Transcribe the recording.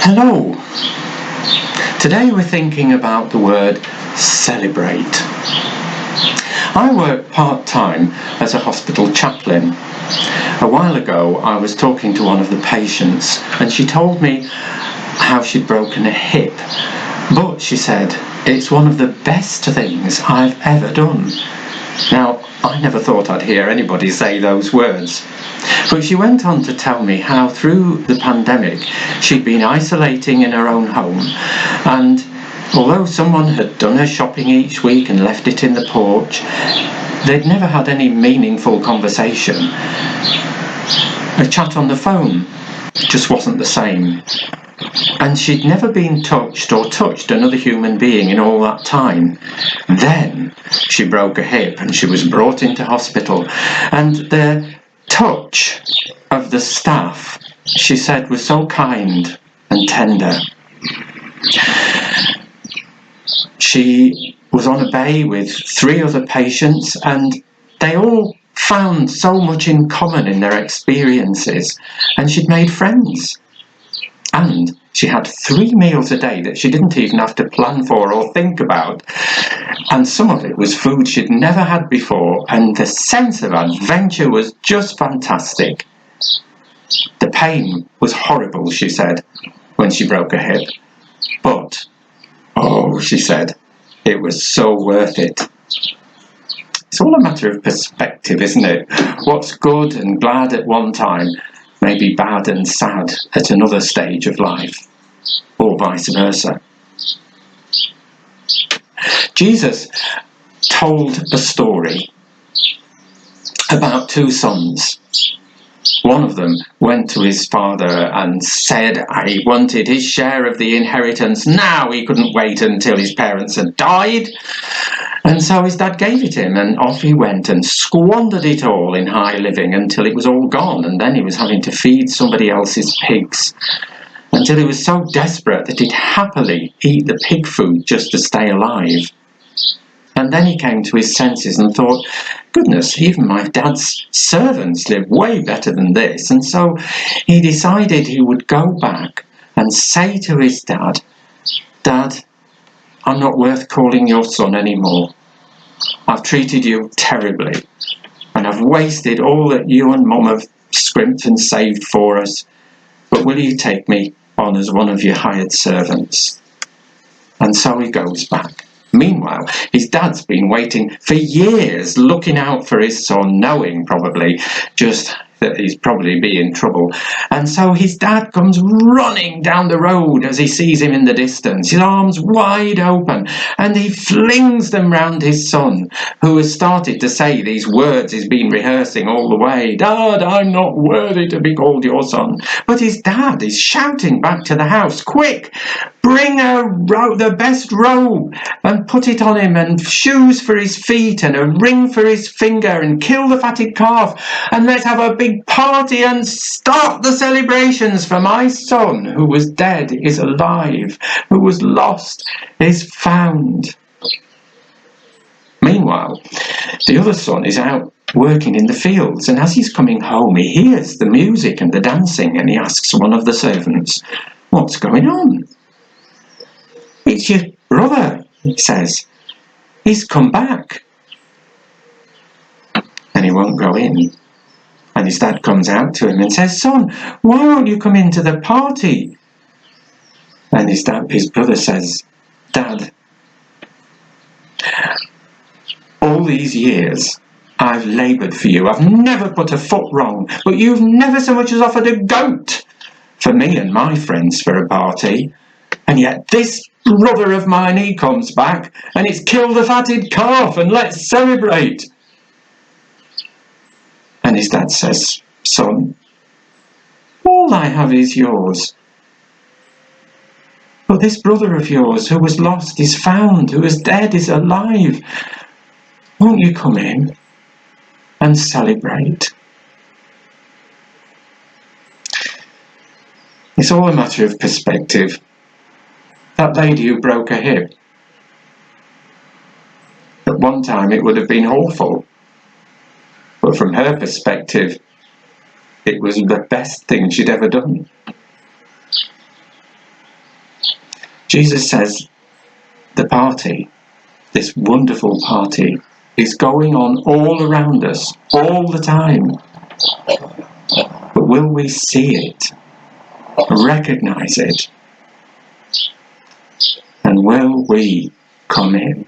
Hello. Today we're thinking about the word celebrate. I work part-time as a hospital chaplain. A while ago I was talking to one of the patients and she told me how she'd broken a hip. But she said, it's one of the best things I've ever done. Now, I never thought I'd hear anybody say those words. But she went on to tell me how through the pandemic she'd been isolating in her own home, and although someone had done her shopping each week and left it in the porch, they'd never had any meaningful conversation. A chat on the phone just wasn't the same. And she'd never been touched or touched another human being in all that time. Then she broke a hip and she was brought into hospital, and the touch of the staff, she said, was so kind and tender. She was on a bay with 3 other patients, and they all found so much in common in their experiences, and she'd made friends. And she had 3 meals a day that she didn't even have to plan for or think about. And some of it was food she'd never had before, and the sense of adventure was just fantastic. The pain was horrible, she said, when she broke her hip. But, oh, she said, it was so worth it. It's all a matter of perspective, isn't it? What's good and glad at one time may be bad and sad at another stage of life, or vice versa. Jesus told a story about 2 sons. One of them went to his father and said he wanted his share of the inheritance now. He couldn't wait until his parents had died. And so his dad gave it him, and off he went and squandered it all in high living until it was all gone, and then he was having to feed somebody else's pigs, until he was so desperate that he'd happily eat the pig food just to stay alive. And then he came to his senses and thought, goodness, even my dad's servants live way better than this. And so he decided he would go back and say to his dad, Dad, I'm not worth calling your son anymore. I've treated you terribly, and I've wasted all that you and Mum have scrimped and saved for us. But will you take me on as one of your hired servants? And so he goes back. Meanwhile, his dad's been waiting for years, looking out for his son, knowing probably just that he's probably be in trouble. And so his dad comes running down the road as he sees him in the distance, his arms wide open, and he flings them round his son, who has started to say these words he's been rehearsing all the way. Dad, I'm not worthy to be called your son. But his dad is shouting back to the house, quick, bring the best robe and put it on him, and shoes for his feet and a ring for his finger, and kill the fatted calf, and let's have a big party and start the celebrations, for my son who was dead is alive, who was lost is found. Meanwhile, the other son is out working in the fields, and as he's coming home he hears the music and the dancing, and he asks one of the servants, what's going on? It's your brother, he says. He's come back. And he won't go in. And his dad comes out to him and says, son, why won't you come into the party? And his brother says, Dad, all these years I've laboured for you. I've never put a foot wrong, but you've never so much as offered a goat for me and my friends for a party. And yet this brother of mine, he comes back and it's kill the fatted calf and let's celebrate. And his dad says, son, all I have is yours. But this brother of yours who was lost is found, who was dead is alive. Won't you come in and celebrate? It's all a matter of perspective. That lady who broke her hip, at one time it would have been awful. But from her perspective, it was the best thing she'd ever done. Jesus says the party, this wonderful party, is going on all around us, all the time. But will we see it, recognize it, and will we come in?